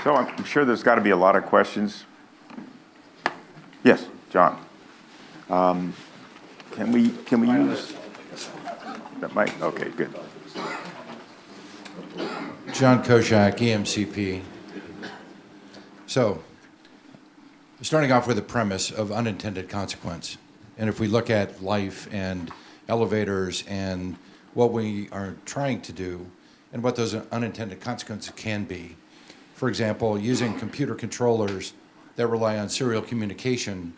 So I'm sure there's got to be a lot of questions. Yes, John. Can we use that mic? Okay, good. John Koshak, EMCP. So, starting off with the premise of unintended consequence. And if we look at life and elevators and what we are trying to do and what those unintended consequences can be. For example, using computer controllers that rely on serial communication.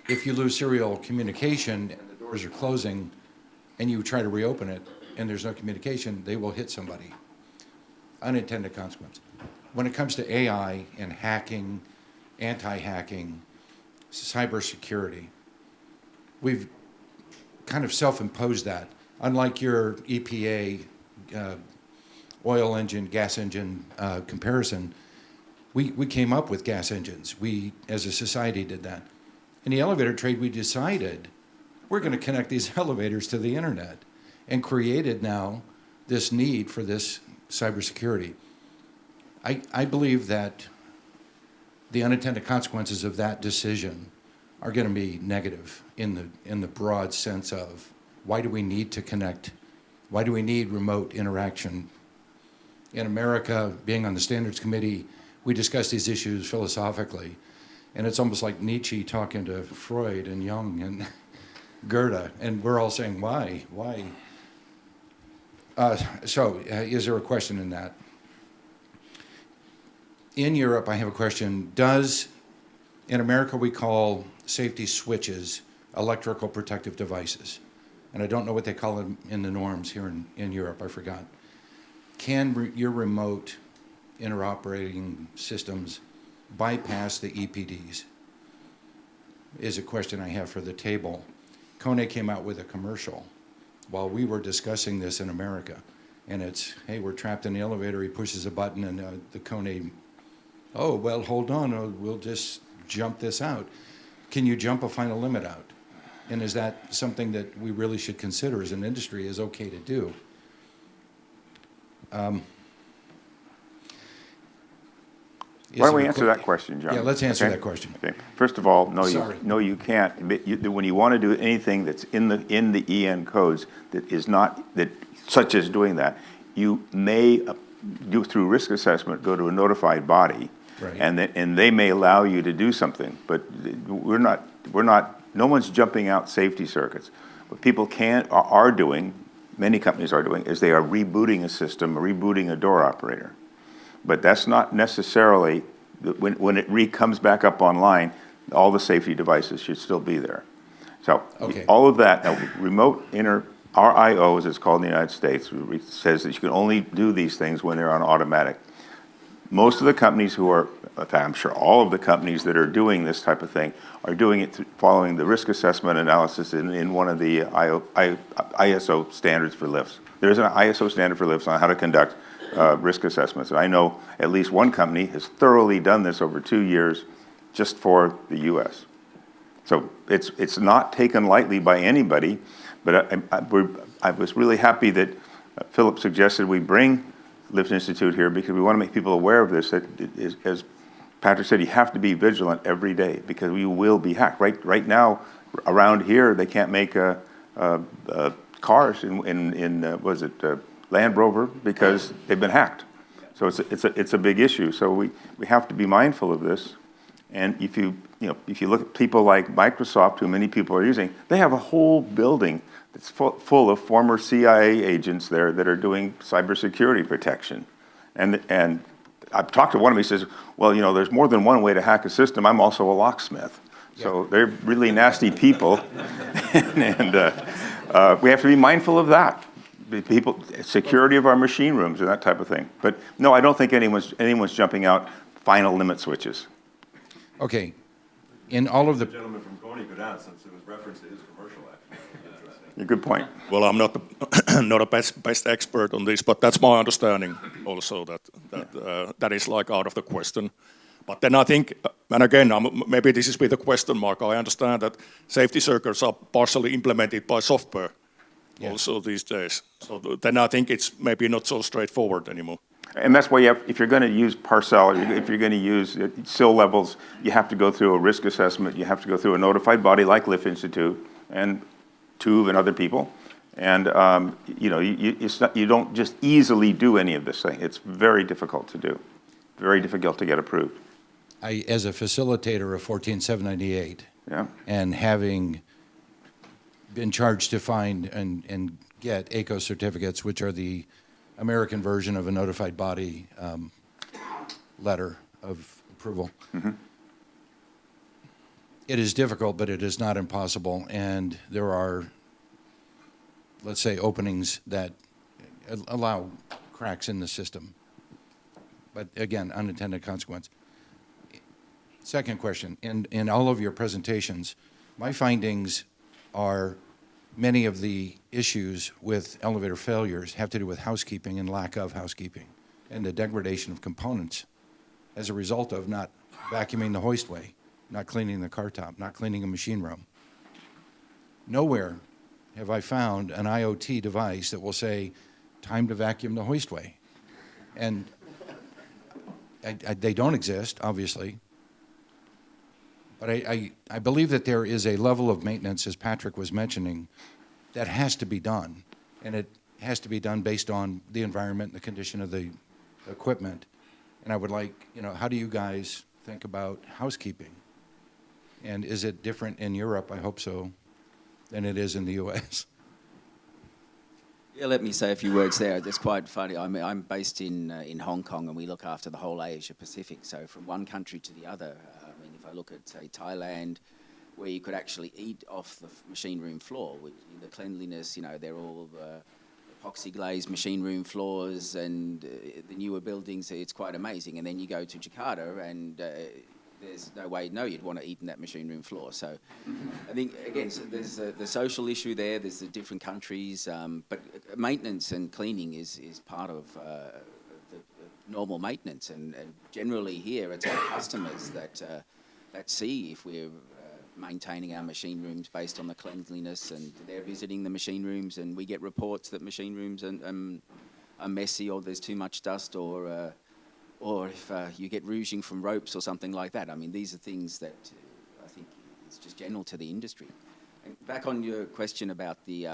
If you lose serial communication and the doors are closing and you try to reopen it and there's no communication, they will hit somebody. Unintended consequence. When it comes to AI and hacking, anti-hacking, cybersecurity, we've kind of self-imposed that. Unlike your EPA oil engine, gas engine comparison, we came up with gas engines. We, as a society, did that. In the elevator trade, we decided we're going to connect these elevators to the internet and created now this need for this cybersecurity. I believe that the unintended consequences of that decision are going to be negative in the broad sense of why do we need to connect? Why do we need remote interaction? In America, being on the Standards Committee, we discuss these issues philosophically. And it's almost like Nietzsche talking to Freud and Jung and Goethe, and we're all saying, why? Why? Is there a question in that? In Europe, I have a question. In America, we call safety switches electrical protective devices. And I don't know what they call them in the norms here in Europe, I forgot. Can your remote interoperating systems bypass the EPDs? Is a question I have for the table. Kone came out with a commercial while we were discussing this in America. And it's, hey, we're trapped in the elevator, he pushes a button and the Kone, oh, well, hold on, we'll just jump this out. Can you jump a final limit out? And is that something that we really should consider as an industry is okay to do? Why don't we answer that question, John? Yeah, let's answer that question. Okay. First of all, no, you can't. When you want to do anything that's in the EN codes that is not such as doing that, you may do through risk assessment go to a notified body, right. and they may allow you to do something. But we're not. No one's jumping out safety circuits. What people are doing, many companies are doing, is they are rebooting a system, rebooting a door operator. But that's not necessarily, when it comes back up online, all the safety devices should still be there. So okay. All of that, now, remote RIO, as it's called in the United States, says that you can only do these things when they're on automatic. Most of the companies I'm sure all of the companies that are doing this type of thing are doing it following the risk assessment analysis in one of the ISO standards for lifts. There is an ISO standard for lifts on how to conduct risk assessments. And I know at least one company has thoroughly done this over 2 years just for the U.S. So it's not taken lightly by anybody, but I was really happy that Philip suggested we bring Lift Institute here because we want to make people aware of this. That as Patrick said, you have to be vigilant every day because we will be hacked. Right now, around here, they can't make cars in Land Rover because they've been hacked. So it's a big issue. So we have to be mindful of this. And if you look at people like Microsoft, who many people are using, they have a whole building that's full of former CIA agents there that are doing cybersecurity protection. And I've talked to one of them, he says, well, there's more than one way to hack a system. I'm also a locksmith. So they're really nasty people. and we have to be mindful of that. Security of our machine rooms and that type of thing. But no, I don't think anyone's jumping out final limit switches. Okay. In all of the... The gentleman from Coney could add, since it was referenced to his commercial act. A good point. Well, I'm not not a best expert on this, but that's my understanding also that is like out of the question. But then I think, and again, maybe this is with a question mark, I understand that safety circuits are partially implemented by software also these days. So then I think it's maybe not so straightforward anymore. And that's why if you're going to use parcel, if you're going to use sill levels, you have to go through a risk assessment. You have to go through a notified body like Lift Institute and TÜV and other people. And you don't just easily do any of this thing. It's very difficult to do, very difficult to get approved. As a facilitator of 14798, Yeah. and having been charged to find and get ACO certificates, which are the American version of a notified body letter of approval. Mm-hmm. It is difficult, but it is not impossible, and there are, let's say, openings that allow cracks in the system. But again, unintended consequence. Second question, in all of your presentations, my findings are many of the issues with elevator failures have to do with housekeeping and lack of housekeeping and the degradation of components as a result of not vacuuming the hoistway, not cleaning the car top, not cleaning a machine room. Nowhere have I found an IoT device that will say, time to vacuum the hoistway. And they don't exist, obviously. But I believe that there is a level of maintenance, as Patrick was mentioning, that has to be done. And it has to be done based on the environment and the condition of the equipment. And I would like, how do you guys think about housekeeping? And is it different in Europe, I hope so, than it is in the US? Yeah, let me say a few words there. It's quite funny. I'm based in Hong Kong, and we look after the whole Asia Pacific. So from one country to the other, if I look at, say, Thailand, where you could actually eat off the machine room floor, with the cleanliness, they're all epoxy glazed machine room floors, and the newer buildings, it's quite amazing. And then you go to Jakarta, and there's no way, you'd want to eat in that machine room floor. So I think, again, so there's the social issue there, there's the different countries, but maintenance and cleaning is part of the normal maintenance. And generally here, it's our customers that see if we're maintaining our machine rooms based on the cleanliness, and they're visiting the machine rooms, and we get reports that machine rooms are messy, or there's too much dust, or if you get rouging from ropes or something like that. I mean, these are things that I think is just general to the industry. And back on your question about the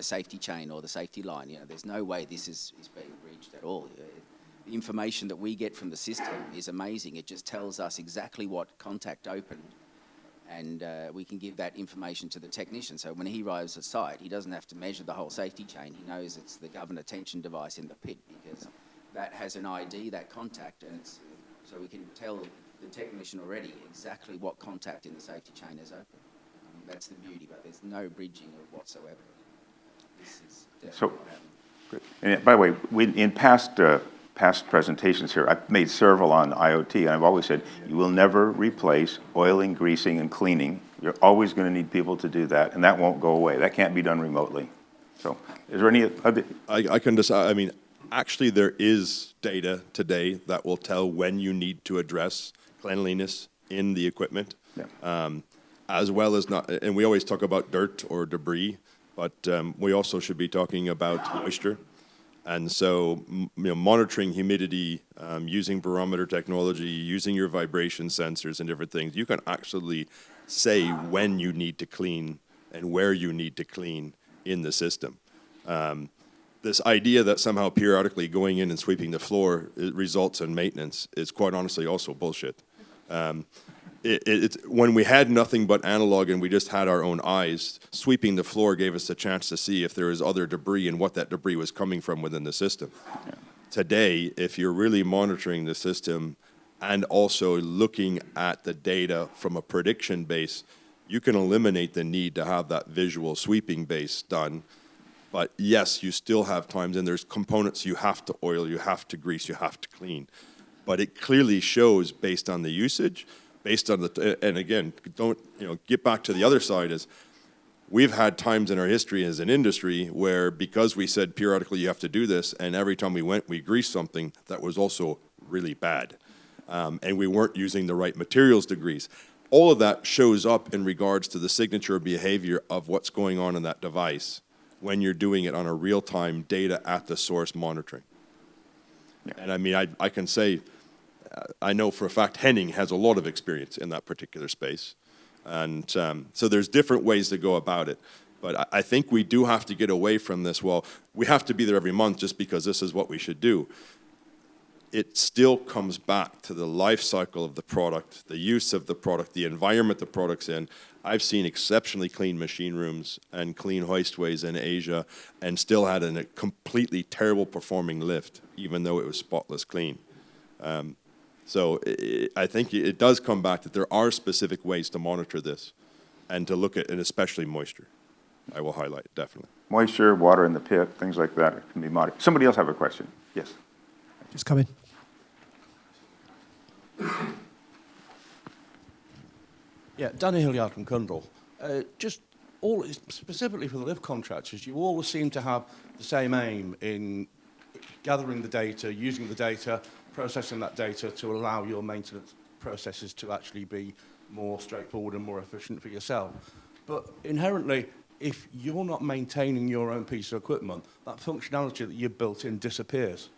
safety chain or the safety line, there's no way this is being breached at all. The information that we get from the system is amazing. It just tells us exactly what contact opened, and we can give that information to the technician. So when he arrives at site, he doesn't have to measure the whole safety chain. He knows it's the governor tension device in the pit, because that has an ID, that contact, and so we can tell the technician already exactly what contact in the safety chain is open. That's the beauty, but there's no bridging of whatsoever. This is definitely what happened. Good. And by the way, in past presentations here, I've made several on IoT, and I've always said, you will never replace oiling, greasing, and cleaning. You're always going to need people to do that, and that won't go away. That can't be done remotely. So is there any other? I can decide, actually there is data today that will tell when you need to address cleanliness in the equipment. Yeah. As well as not, and we always talk about dirt or debris, but we also should be talking about moisture. And so, monitoring humidity, using barometer technology, using your vibration sensors and different things, you can actually say when you need to clean and where you need to clean in the system. This idea that somehow periodically going in and sweeping the floor results in maintenance is quite honestly also bullshit. It's when we had nothing but analog and we just had our own eyes, sweeping the floor gave us a chance to see if there was other debris and what that debris was coming from within the system. Yeah. Today, if you're really monitoring the system and also looking at the data from a prediction base, you can eliminate the need to have that visual sweeping base done. But yes, you still have times, and there's components you have to oil, you have to grease, you have to clean. But it clearly shows based on the usage, based on and again, get back to the other side is, we've had times in our history as an industry where because we said periodically you have to do this, and every time we went, we greased something that was also really bad. And we weren't using the right materials to grease. All of that shows up in regards to the signature behavior of what's going on in that device when you're doing it on a real-time data at the source monitoring. And I mean, I can say, I know for a fact Henning has a lot of experience in that particular space. And so there's different ways to go about it. But I think we do have to get away from this, well, we have to be there every month just because this is what we should do. It still comes back to the life cycle of the product, the use of the product, the environment the product's in. I've seen exceptionally clean machine rooms and clean hoistways in Asia and still had a completely terrible performing lift, even though it was spotless clean. So I think it does come back that there are specific ways to monitor this and to look at, and especially moisture. I will highlight, definitely. Moisture, water in the pit, things like that can be monitored. Somebody else have a question? Yes. Just come in. Yeah, Danny Hilliard from Cundall. Just all, specifically for the lift contractors, you all seem to have the same aim in gathering the data, using the data, processing that data to allow your maintenance processes to actually be more straightforward and more efficient for yourself. But inherently, if you're not maintaining your own piece of equipment, that functionality that you've built in disappears.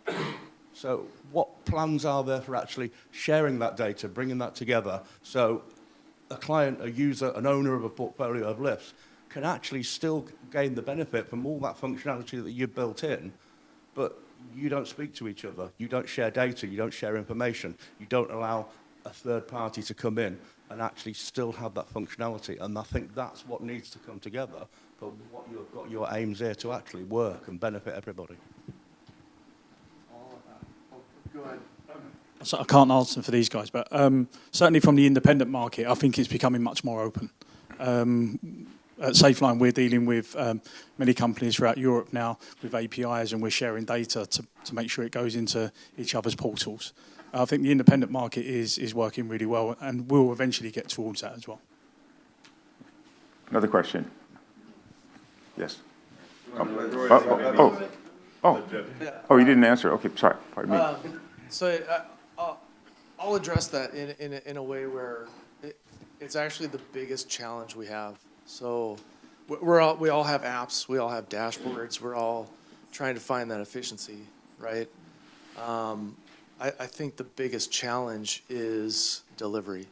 So what plans are there for actually sharing that data, bringing that together, so a client, a user, an owner of a portfolio of lifts can actually still gain the benefit from all that functionality that you've built in, but you don't speak to each other, you don't share data, you don't share information, you don't allow a third party to come in and actually still have that functionality. And I think that's what needs to come together for what you've got your aims here to actually work and benefit everybody. Go ahead. So I can't answer for these guys, but certainly from the independent market, I think it's becoming much more open. At Safeline, we're dealing with many companies throughout Europe now with APIs, and we're sharing data to make sure it goes into each other's portals. I think the independent market is working really well, and we'll eventually get towards that as well. Another question? Yes. Oh, you didn't answer. Okay, sorry. Pardon me. So I'll address that in a way where it's actually the biggest challenge we have. So we all have apps, we all have dashboards, we're all trying to find that efficiency, right? I think the biggest challenge is delivery,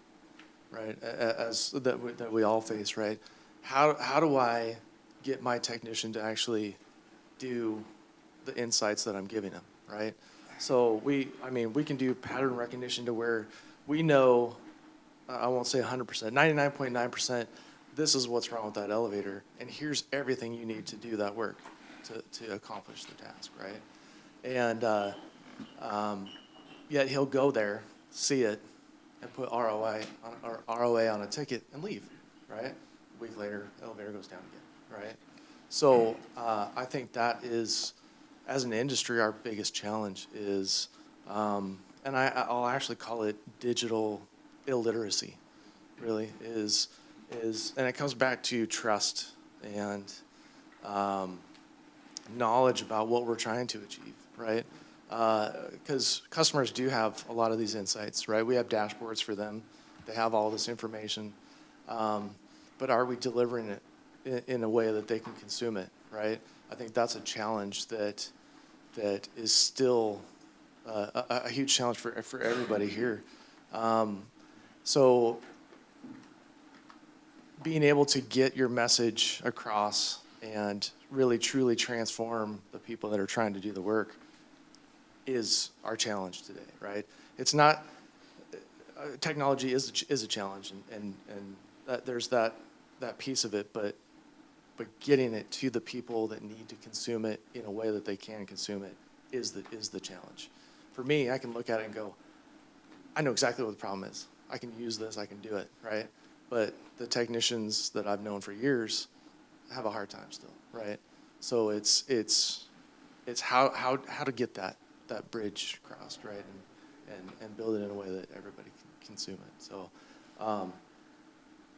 right? That we all face, right? How do I get my technician to actually do the insights that I'm giving them, right? So we can do pattern recognition to where we know, I won't say 100%, 99.9%, this is what's wrong with that elevator, and here's everything you need to do that work to accomplish the task, right? And yet he'll go there, see it, and put ROA on a ticket and leave, right? A week later, elevator goes down again, right? So I think that is, as an industry, our biggest challenge is, and I'll actually call it digital illiteracy, really, is, and it comes back to trust and knowledge about what we're trying to achieve, right? Because customers do have a lot of these insights, right? We have dashboards for them. They have all this information. But are we delivering it in a way that they can consume it, right? I think that's a challenge that is still a huge challenge for everybody here. So being able to get your message across and really truly transform the people that are trying to do the work is our challenge today, right? It's not, technology is a challenge, and there's that piece of it, but getting it to the people that need to consume it in a way that they can consume it is the challenge. For me, I can look at it and go, I know exactly what the problem is. I can use this, I can do it, right? But the technicians that I've known for years have a hard time still, right? So it's how to get that bridge crossed, right? And build it in a way that everybody can consume it. So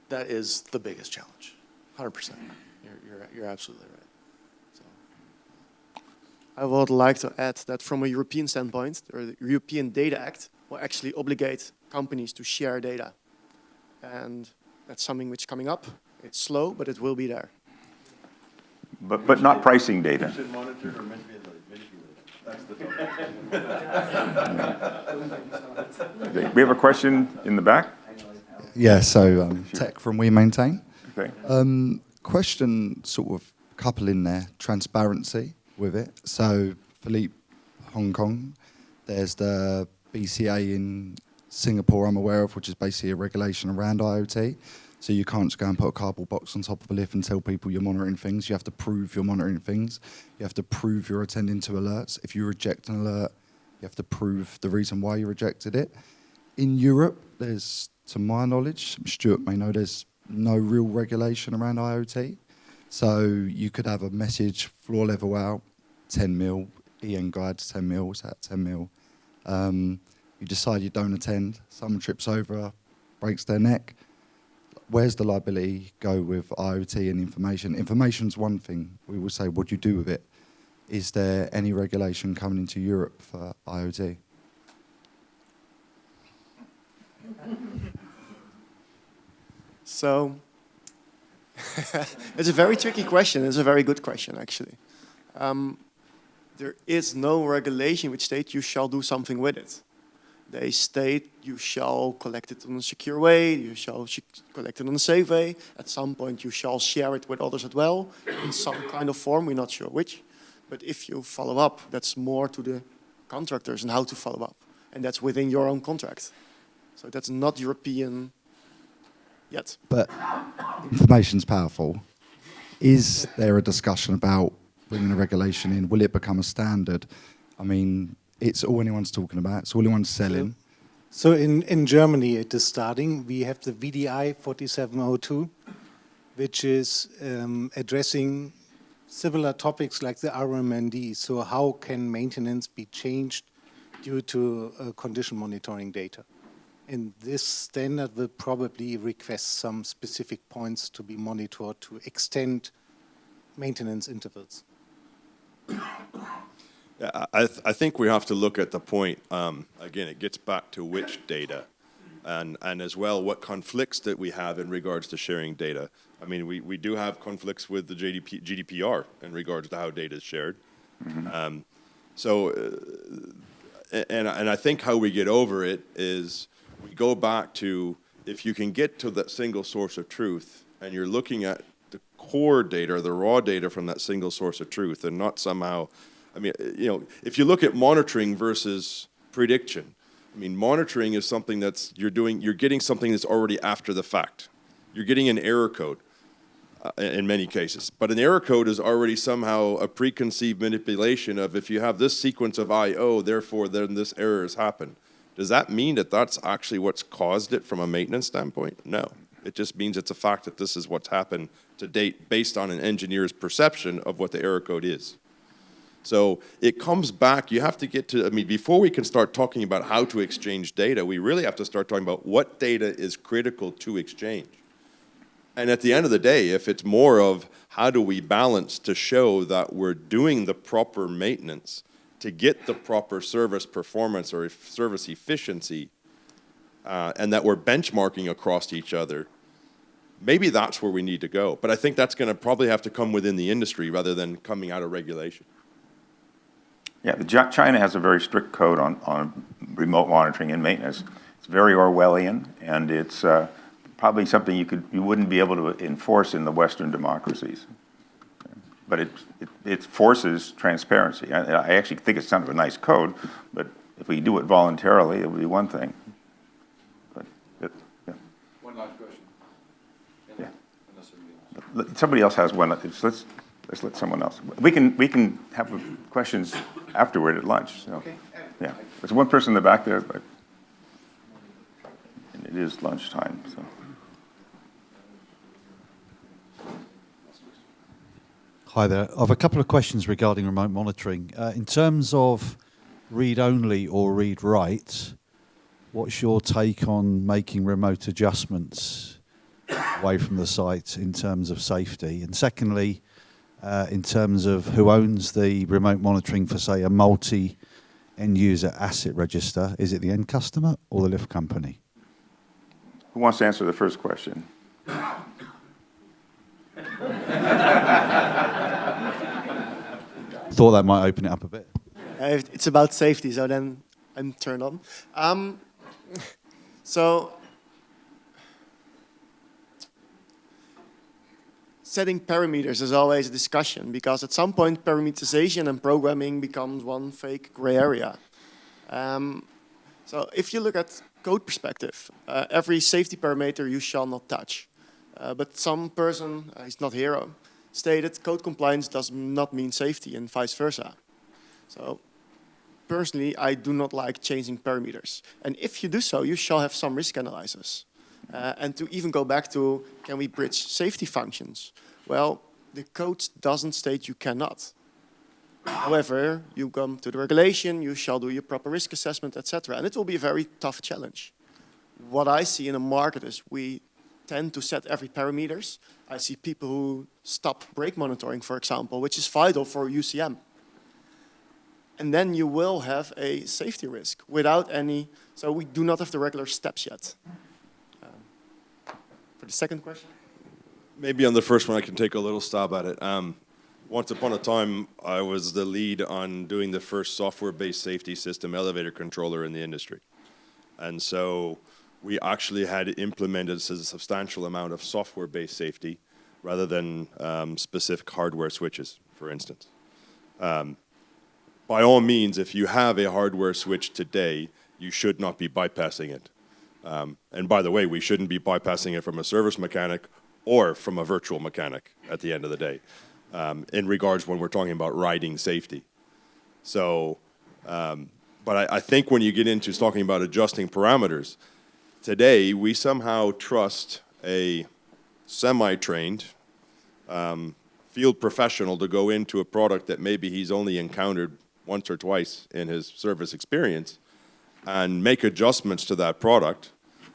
that is the biggest challenge, 100%. You're absolutely right. So. I would like to add that from a European standpoint, the European Data Act will actually obligate companies to share data. And that's something which is coming up. It's slow, but it will be there. But not pricing data. Okay, we have a question in the back. Yeah, so Tech from We Maintain. Okay. Question, sort of couple in there, transparency with it. So Philippe, Hong Kong, there's the BCA in Singapore I'm aware of, which is basically a regulation around IoT. So you can't just go and put a cardboard box on top of a lift and tell people you're monitoring things. You have to prove you're monitoring things. You have to prove you're attending to alerts. If you reject an alert, you have to prove the reason why you rejected it. In Europe, there's, to my knowledge, Stuart may know, there's no real regulation around IoT. So you could have a message, floor level out, 10 mil, EN guides 10 mil, it's at 10 mil. You decide you don't attend, someone trips over, breaks their neck. Where's the liability go with IoT and information? Information's one thing. We will say, what do you do with it? Is there any regulation coming into Europe for IoT? So, it's a very tricky question. It's a very good question, actually. There is no regulation which states you shall do something with it. They state you shall collect it in a secure way, you shall collect it in a safe way. At some point you shall share it with others as well, in some kind of form, we're not sure which. But if you follow up, that's more to the contractors and how to follow up. And that's within your own contract. So that's not European yet. But information's powerful. Is there a discussion about bringing a regulation in? Will it become a standard? I mean, it's all anyone's talking about. It's all anyone's selling. So in Germany, it is starting. We have the VDI 4702, which is addressing similar topics like the RMND. So how can maintenance be changed due to condition monitoring data? And this standard will probably request some specific points to be monitored to extend maintenance intervals. Yeah, I think we have to look at the point, again, it gets back to which data, and as well what conflicts that we have in regards to sharing data. I mean, we do have conflicts with the GDPR in regards to how data is shared. Mm-hmm. And I think how we get over it is we go back to, if you can get to that single source of truth and you're looking at the core data or the raw data from that single source of truth and not somehow, I mean, you know, if you look at monitoring versus prediction, I mean, monitoring is something that's, you're getting something that's already after the fact. You're getting an error code in many cases. But an error code is already somehow a preconceived manipulation of, if you have this sequence of I/O, therefore then this error has happened. Does that mean that that's actually what's caused it from a maintenance standpoint? No. It just means it's a fact that this is what's happened to date based on an engineer's perception of what the error code is. So it comes back, you have to get to, I mean, before we can start talking about how to exchange data, we really have to start talking about what data is critical to exchange. And at the end of the day, if it's more of how do we balance to show that we're doing the proper maintenance to get the proper service performance or service efficiency, and that we're benchmarking across each other, maybe that's where we need to go. But I think that's going to probably have to come within the industry rather than coming out of regulation. Yeah, China has a very strict code on remote monitoring and maintenance. It's very Orwellian, and it's probably something you wouldn't be able to enforce in the Western democracies. But it forces transparency. I actually think it's kind of a nice code, but if we do it voluntarily, it would be one thing. But yeah. One last question. Yeah. Somebody else has one. Let's let someone else. We can have questions afterward at lunch. So. Okay. Yeah. There's one person in the back there, but and it is lunchtime. So. Hi there. I have a couple of questions regarding remote monitoring. In terms of read-only or read-write, what's your take on making remote adjustments away from the site in terms of safety? And secondly, in terms of who owns the remote monitoring for, say, a multi-end-user asset register, is it the end customer or the lift company? Who wants to answer the first question? Thought that might open it up a bit. If it's about safety, so then I'm turned on. So setting parameters is always a discussion, because at some point parameterization and programming becomes one fake gray area. So if you look at code perspective, every safety parameter you shall not touch. But some person, he's not here, stated code compliance does not mean safety and vice versa. So personally, I do not like changing parameters. And if you do so, you shall have some risk analysis. And to even go back to, can we bridge safety functions? Well, the code doesn't state you cannot. However, you come to the regulation, you shall do your proper risk assessment, etc. And it will be a very tough challenge. What I see in the market is we tend to set every parameters. I see people who stop brake monitoring, for example, which is vital for UCM. And then you will have a safety risk without any, so we do not have the regular steps yet. For the second question? Maybe on the first one I can take a little stab at it. Once upon a time, I was the lead on doing the first software-based safety system elevator controller in the industry. And so we actually had implemented a substantial amount of software-based safety rather than specific hardware switches, for instance. By all means, if you have a hardware switch today, you should not be bypassing it. And by the way, we shouldn't be bypassing it from a service mechanic or from a virtual mechanic at the end of the day, in regards when we're talking about riding safety. So, but I think when you get into talking about adjusting parameters, today we somehow trust a semi-trained field professional to go into a product that maybe he's only encountered once or twice in his service experience and make adjustments to that product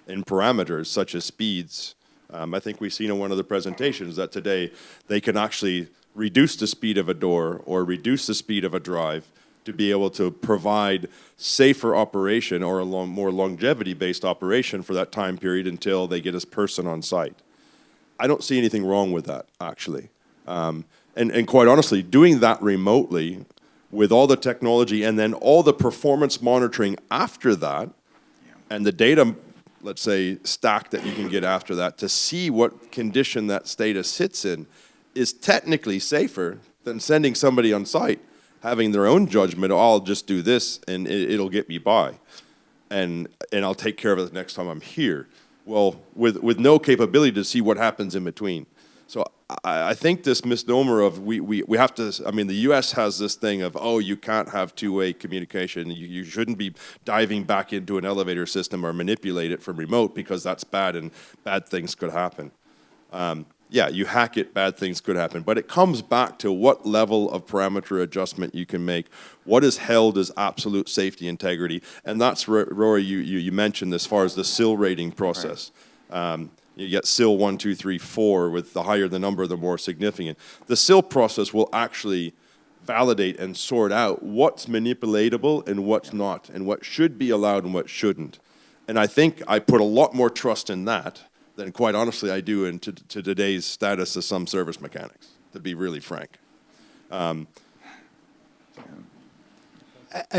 in parameters such as speeds. I think we've seen in one of the presentations that today they can actually reduce the speed of a door or reduce the speed of a drive to be able to provide safer operation or a more longevity-based operation for that time period until they get a person on site. I don't see anything wrong with that, actually. And quite honestly, doing that remotely with all the technology and then all the performance monitoring after that and the data, let's say, stack that you can get after that to see what condition that status sits in is technically safer than sending somebody on site, having their own judgment, oh, I'll just do this and it'll get me by. And I'll take care of it the next time I'm here. Well, with no capability to see what happens in between. So I think this misnomer of we have to, I mean, the US has this thing of, oh, you can't have two-way communication. You shouldn't be diving back into an elevator system or manipulate it from remote because that's bad and bad things could happen. Yeah, you hack it, bad things could happen. But it comes back to what level of parameter adjustment you can make, what is held as absolute safety integrity. And that's, Rory, you mentioned as far as the SIL rating process. Right. You get SIL 1, 2, 3, 4, with the higher the number, the more significant. The SIL process will actually validate and sort out what's manipulatable and what's not, and what should be allowed and what shouldn't. And I think I put a lot more trust in that than, quite honestly, I do into today's status of some service mechanics, to be really frank. I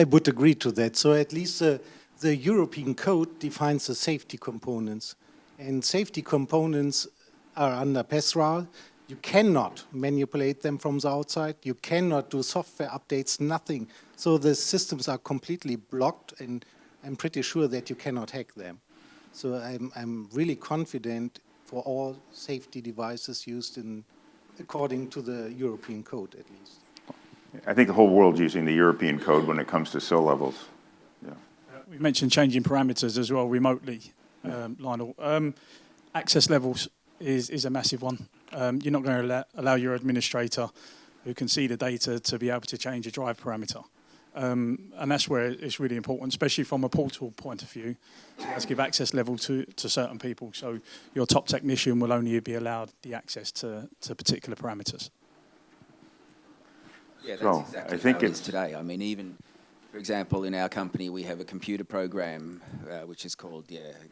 would agree to that. So at least the European code defines the safety components. And safety components are under PESRA. You cannot manipulate them from the outside. You cannot do software updates, nothing. So the systems are completely blocked, and I'm pretty sure that you cannot hack them. So I'm really confident for all safety devices used according to the European code, at least. I think the whole world's using the European code when it comes to SIL levels. Yeah. We mentioned changing parameters as well remotely. Lionel. Access levels is a massive one. You're not going to allow your administrator who can see the data to be able to change a drive parameter. And that's where it's really important, especially from a portal point of view, to give access level to certain people. So your top technician will only be allowed the access to particular parameters. Yeah, that's exactly how it is today. I mean, even, for example, in our company, we have a computer program which is called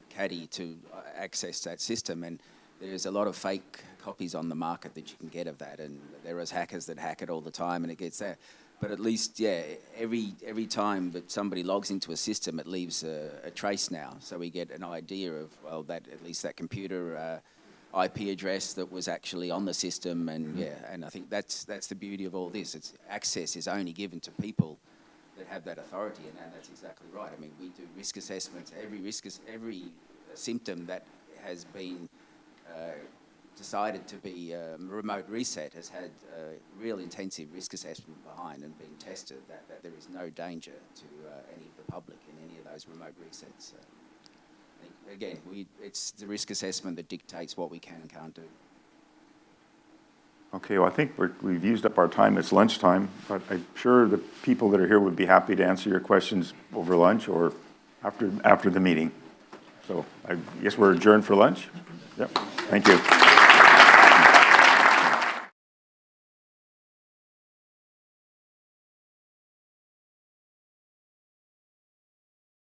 Caddy to access that system, and there's a lot of fake copies on the market that you can get of that, and there is hackers that hack it all the time, and it gets there. But at least, yeah, every time that somebody logs into a system, it leaves a trace now. So we get an idea of, well, that at least that computer IP address that was actually on the system, and yeah, and I think that's the beauty of all this. It's access is only given to people that have that authority, and that's exactly right. I mean, we do risk assessments. Every symptom that has been decided to be a remote reset has had real intensive risk assessment behind and been tested that there is no danger to any of the public in any of those remote resets. I think, again, it's the risk assessment that dictates what we can and can't do. Okay, well, I think we've used up our time. It's lunchtime, but I'm sure the people that are here would be happy to answer your questions over lunch or after the meeting. So I guess we're adjourned for lunch. Yep, thank you.